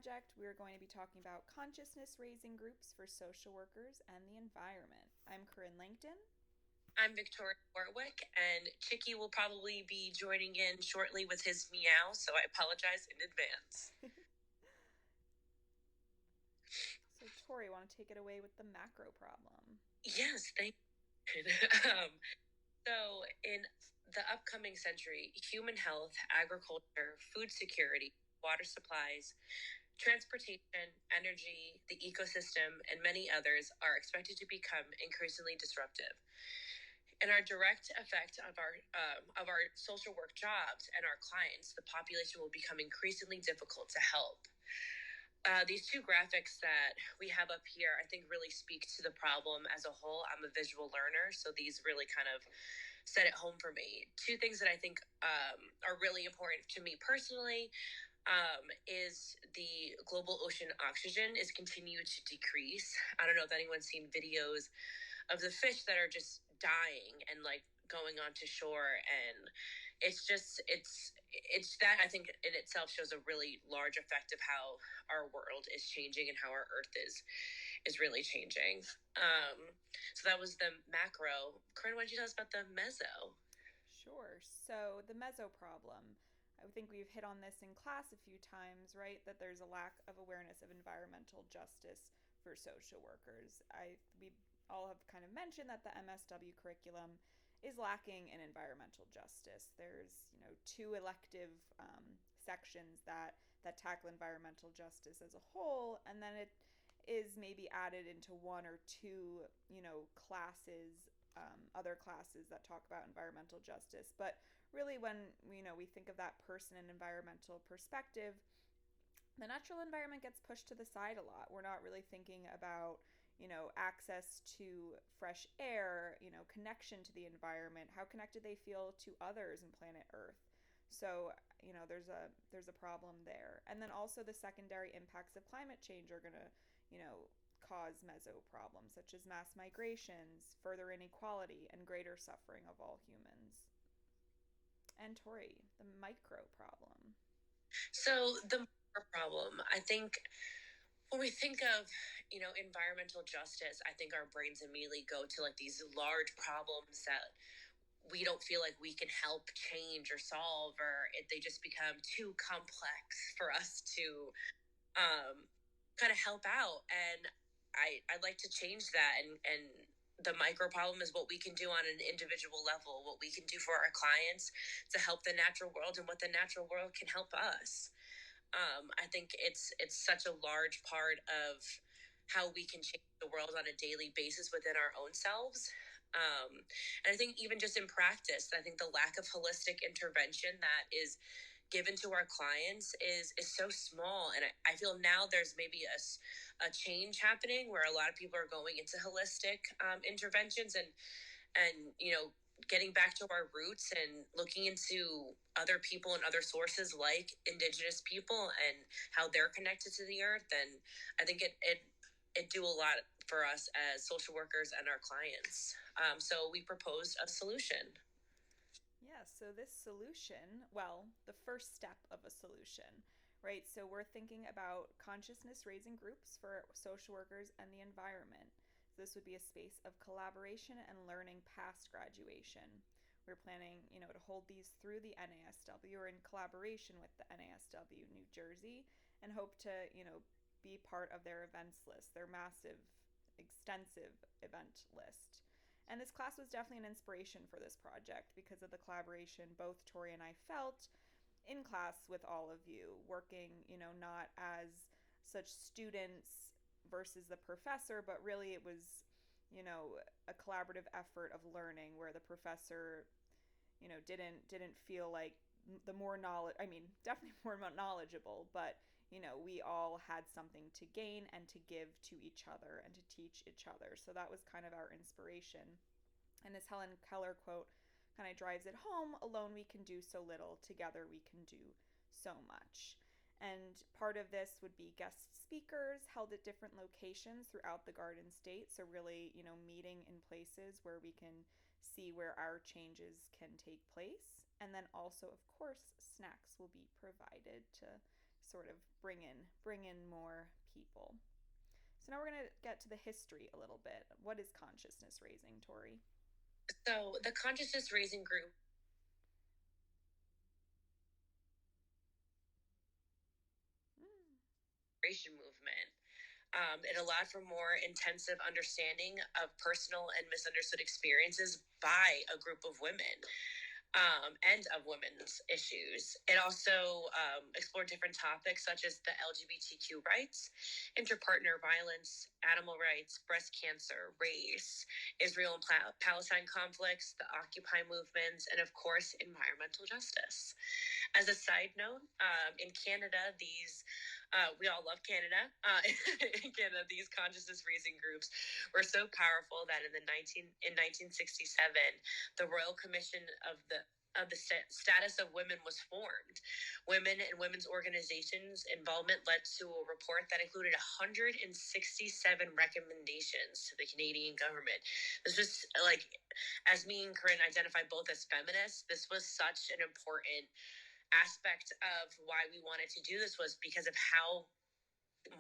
project, we're going to be talking about consciousness raising groups for social workers and the environment. I'm Korin Langton. I'm Victoria Warwick, and Chicky will probably be joining in shortly with his meow, so I apologize in advance. So, Tori, want to take it away with the macro problem? Yes, thank you. So, in the upcoming century, human health, agriculture, food security, water supplies, transportation, energy, the ecosystem, and many others are expected to become increasingly disruptive. And our direct effect of our social work jobs and our clients, the population will become increasingly difficult to help. These two graphics that we have up here, I think, really speak to the problem as a whole. I'm a visual learner, so these really kind of set it home for me. Two things that I think are really important to me personally is the global ocean oxygen is continued to decrease. I don't know if anyone's seen videos of the fish that are just dying and like going onto shore, and it's that I think in itself shows a really large effect of how our world is changing and how our earth is really changing. So that was the macro. Corinne, why don't you tell us about the meso? Sure. So, the meso problem. I think we've hit on this in class a few times, right? That there's a lack of awareness of environmental justice for social workers. We all have kind of mentioned that the MSW curriculum is lacking in environmental justice. There's two elective sections that tackle environmental justice as a whole, and then it is maybe added into one or two classes, other classes that talk about environmental justice. But really, when we think of that person and environmental perspective, the natural environment gets pushed to the side a lot. We're not really thinking about access to fresh air, connection to the environment, how connected they feel to others and planet Earth. So, there's a problem there. And then also the secondary impacts of climate change are going to, cause meso problems such as mass migrations, further inequality, and greater suffering of all humans. And Tori, the micro problem. So the problem, I think, when we think of environmental justice, I think our brains immediately go to like these large problems that we don't feel like we can help change or solve, or they just become too complex for us to kind of help out. And I'd like to change that, and the micro problem is what we can do on an individual level, what we can do for our clients to help the natural world, and what the natural world can help us. I think it's such a large part of how we can change the world on a daily basis within our own selves. And I think even just in practice, I think the lack of holistic intervention that is given to our clients is so small. And I feel now there's maybe a change happening where a lot of people are going into holistic interventions, and getting back to our roots and looking into other people and other sources like indigenous people and how they're connected to the earth. And I think it do a lot for us as social workers and our clients. So we proposed a solution. Yeah, so this solution, well, the first step of a solution, right? So we're thinking about consciousness raising groups for social workers and the environment. So this would be a space of collaboration and learning past graduation. We're planning, to hold these through the NASW or in collaboration with the NASW New Jersey, and hope to, be part of their events list, their massive, extensive event list. And this class was definitely an inspiration for this project because of the collaboration both Tori and I felt in class with all of you, working, not as such students versus the professor, but really it was, a collaborative effort of learning where the professor, didn't feel like the more knowledge, I mean, definitely more knowledgeable, but we all had something to gain and to give to each other and to teach each other. So that was kind of our inspiration. And this Helen Keller quote kind of drives it home: alone we can do so little, together we can do so much. And part of this would be guest speakers held at different locations throughout the Garden State. So, really, meeting in places where we can see where our changes can take place. And then also, of course, snacks will be provided to sort of bring in more people. So now we're going to get to the history a little bit. What is consciousness raising, Tori? So the consciousness raising group movement. It allowed for more intensive understanding of personal and misunderstood experiences by a group of women. And of women's issues. It also explored different topics such as the LGBTQ rights, interpartner violence, animal rights, breast cancer, race, Israel and Palestine conflicts, the Occupy movements, and of course, environmental justice. As a side note, in Canada, we all love Canada. In Canada, these consciousness raising groups were so powerful that in 1967, the Royal Commission of the status of women was formed. Women and women's organizations' involvement led to a report that included 167 recommendations to the Canadian government. This was like, as me and Korin identify both as feminists, this was such an important aspect of why we wanted to do this, was because of how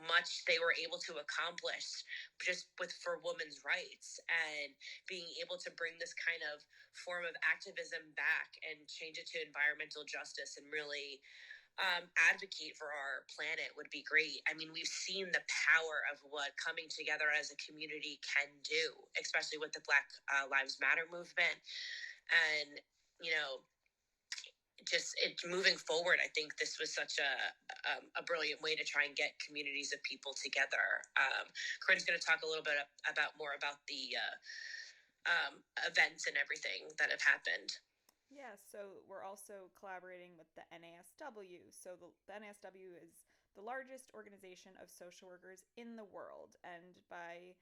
much they were able to accomplish just for women's rights, and being able to bring this kind of form of activism back and change it to environmental justice and really advocate for our planet would be great. I mean, we've seen the power of what coming together as a community can do, especially with the Black Lives Matter movement. And, you know, just moving forward, I think this was such a brilliant way to try and get communities of people together. Corinne's going to talk a little bit more about the events and everything that have happened. Yeah, so we're also collaborating with the NASW. So the NASW is the largest organization of social workers in the world, and by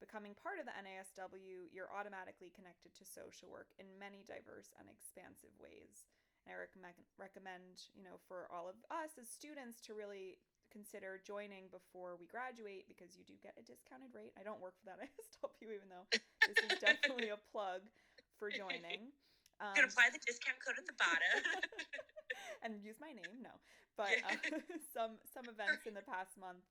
becoming part of the NASW, you're automatically connected to social work in many diverse and expansive ways. And I recommend, for all of us as students to really consider joining before we graduate, because you do get a discounted rate. I don't work for that NASW, even though this is definitely a plug for joining. You can apply the discount code at the bottom. And use my name, no. But some events in the past month,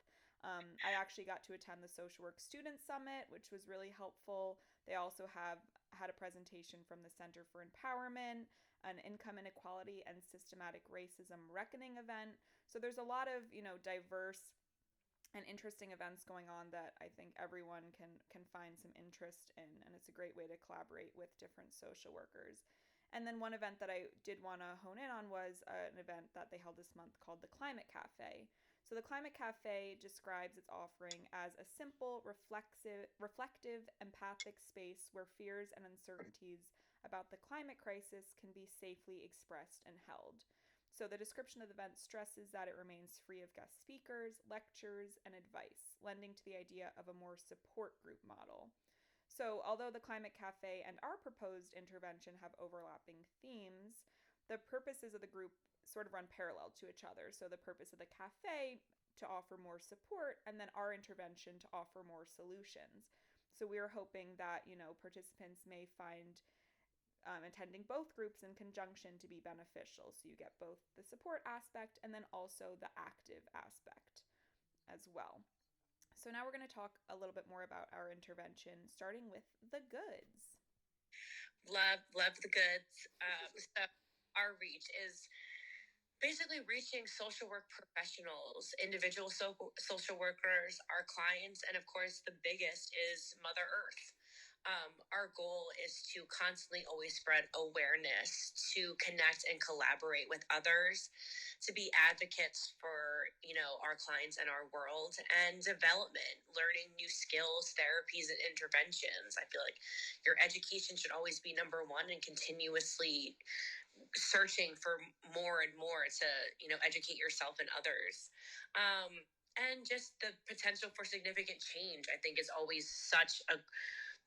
I actually got to attend the Social Work Student Summit, which was really helpful. They also had a presentation from the Center for Empowerment, an income inequality and systematic racism reckoning event. So there's a lot of, diverse and interesting events going on that I think everyone can find some interest in, and it's a great way to collaborate with different social workers. And then one event that I did want to hone in on was an event that they held this month called the Climate Cafe. So the Climate Cafe describes its offering as a simple, reflective, empathic space where fears and uncertainties about the climate crisis can be safely expressed and held. So the description of the event stresses that it remains free of guest speakers, lectures, and advice, lending to the idea of a more support group model. So although the Climate Cafe and our proposed intervention have overlapping themes, the purposes of the group sort of run parallel to each other. So the purpose of the cafe to offer more support, and then our intervention to offer more solutions. So we're hoping that, participants may find attending both groups in conjunction to be beneficial. So you get both the support aspect and then also the active aspect as well. So now we're going to talk a little bit more about our intervention, starting with the goods. Love the goods. So our reach is basically reaching social work professionals, individual social workers, our clients, and of course the biggest is Mother Earth. Our goal is to constantly always spread awareness, to connect and collaborate with others, to be advocates for, our clients and our world, and development, learning new skills, therapies, and interventions. I feel like your education should always be number one, and continuously searching for more and more to, educate yourself and others. And just the potential for significant change, I think, is always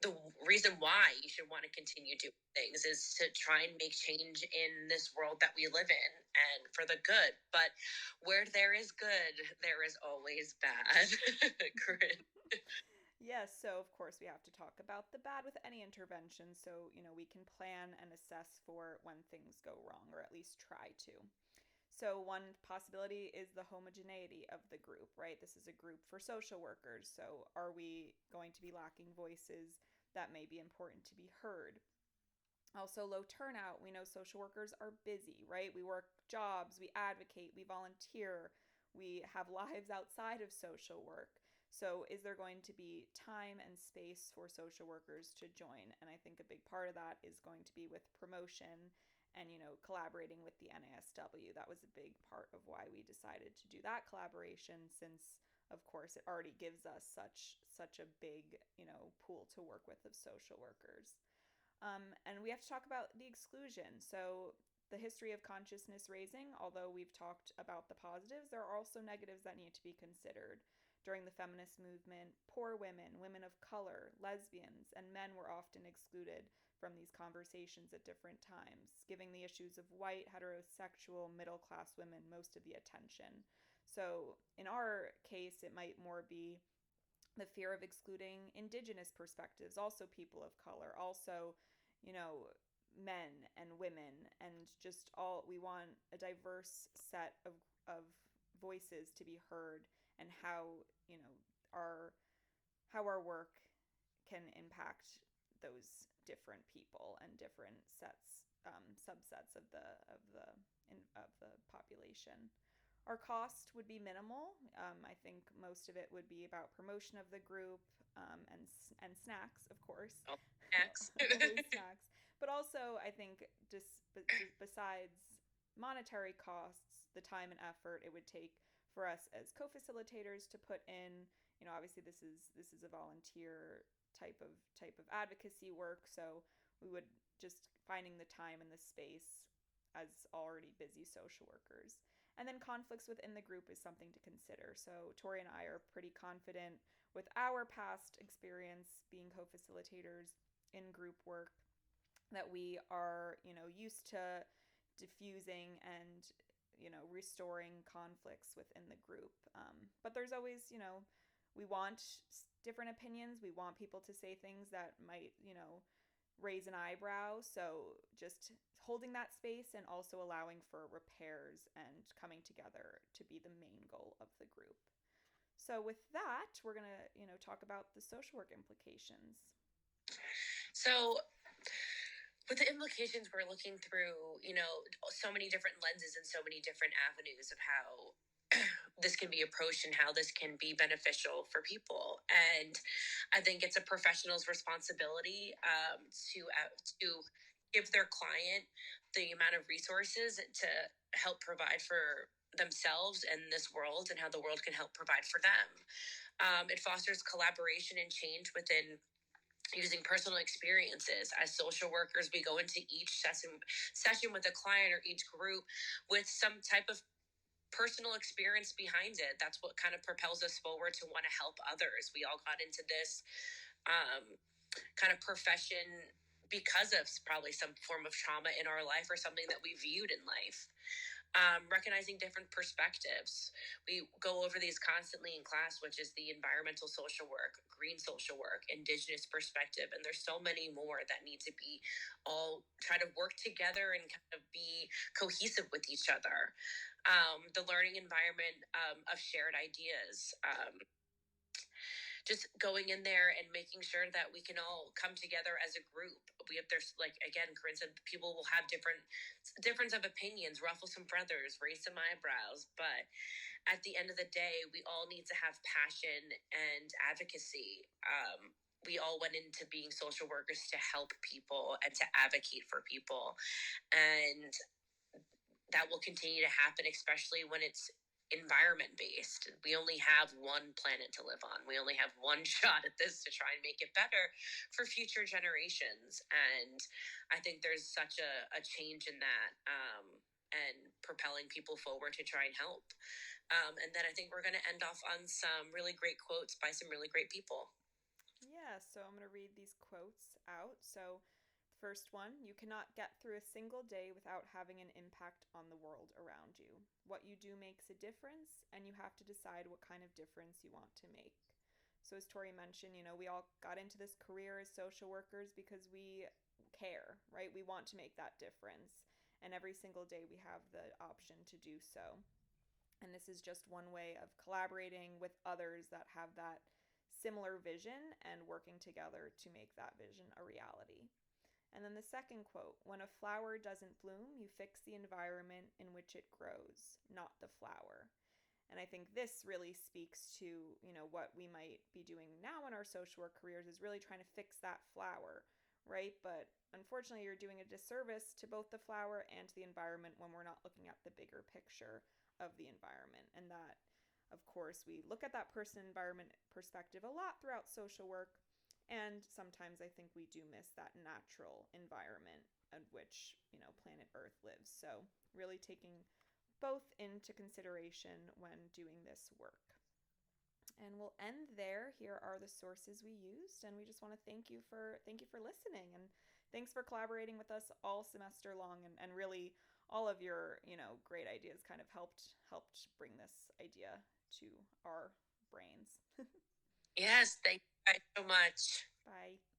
the reason why you should want to continue doing things, is to try and make change in this world that we live in, and for the good. But where there is good, there is always bad. Corinne. Yes, so of course we have to talk about the bad with any intervention, so we can plan and assess for when things go wrong, or at least try to. So one possibility is the homogeneity of the group, right? This is a group for social workers. So are we going to be lacking voices that may be important to be heard? Also, low turnout. We know social workers are busy, right? We work jobs, we advocate, we volunteer, we have lives outside of social work. So, is there going to be time and space for social workers to join? And I think a big part of that is going to be with promotion and, collaborating with the NASW. That was a big part of why we decided to do that collaboration, since of course it already gives us such a big, pool to work with of social workers. And we have to talk about the exclusion. So, the history of consciousness raising, although we've talked about the positives, there are also negatives that need to be considered. During the feminist movement, poor women, women of color, lesbians, and men were often excluded from these conversations at different times, giving the issues of white, heterosexual, middle class women most of the attention. So, in our case, it might more be the fear of excluding indigenous perspectives, also people of color, also, you know, men and women, and just all we want a diverse set of voices to be heard, and how, our our work can impact those different people and different sets, subsets of the population. Our cost would be minimal. I think most of it would be about promotion of the group, and snacks, of course. Oh, snacks. Always snacks. But also, I think just besides monetary costs, the time and effort it would take for us as co-facilitators to put in. Obviously this is a volunteer type of advocacy work, so we would just finding the time and the space as already busy social workers. And then conflicts within the group is something to consider. So Tori and I are pretty confident with our past experience being co-facilitators in group work that we are, used to diffusing and, restoring conflicts within the group. But there's always, we want different opinions. We want people to say things that might, raise an eyebrow. So just holding that space and also allowing for repairs and coming together to be the main goal of the group. So with that, we're going to, talk about the social work implications. So with the implications, we're looking through, so many different lenses and so many different avenues of how this can be approached and how this can be beneficial for people. And I think it's a professional's responsibility to give their client the amount of resources to help provide for themselves and this world, and how the world can help provide for them. It fosters collaboration and change within using personal experiences. As social workers, we go into each session with a client or each group with some type of personal experience behind it. That's what kind of propels us forward to want to help others. We all got into this kind of profession because of probably some form of trauma in our life or something that we viewed in life. Recognizing different perspectives. We go over these constantly in class, which is the environmental social work, green social work, indigenous perspective, and there's so many more that need to be all try to work together and kind of be cohesive with each other. The learning environment of shared ideas. Just going in there and making sure that we can all come together as a group. There's like, again, Korin said, people will have difference of opinions, ruffle some feathers, raise some eyebrows, but at the end of the day, we all need to have passion and advocacy. We all went into being social workers to help people and to advocate for people, and that will continue to happen, especially when it's environment based. We only have one planet to live on. We only have one shot at this to try and make it better for future generations. And I think there's such a change in that, and propelling people forward to try and help. And then I think we're going to end off on some really great quotes by some really great people. Yeah, so I'm going to read these quotes out. So first one, you cannot get through a single day without having an impact on the world around you. What you do makes a difference, and you have to decide what kind of difference you want to make. So, as Tori mentioned, we all got into this career as social workers because we care, right? We want to make that difference. And every single day we have the option to do so. And this is just one way of collaborating with others that have that similar vision and working together to make that vision a reality. And then the second quote, when a flower doesn't bloom, you fix the environment in which it grows, not the flower. And I think this really speaks to, what we might be doing now in our social work careers is really trying to fix that flower, right? But unfortunately, you're doing a disservice to both the flower and to the environment when we're not looking at the bigger picture of the environment. And that, of course, we look at that person environment perspective a lot throughout social work. And sometimes I think we do miss that natural environment in which, planet Earth lives. So, really taking both into consideration when doing this work. And we'll end there. Here are the sources we used, and we just want to thank you for listening, and thanks for collaborating with us all semester long, and really all of your great ideas kind of helped bring this idea to our brains. Yes, thank you guys so much.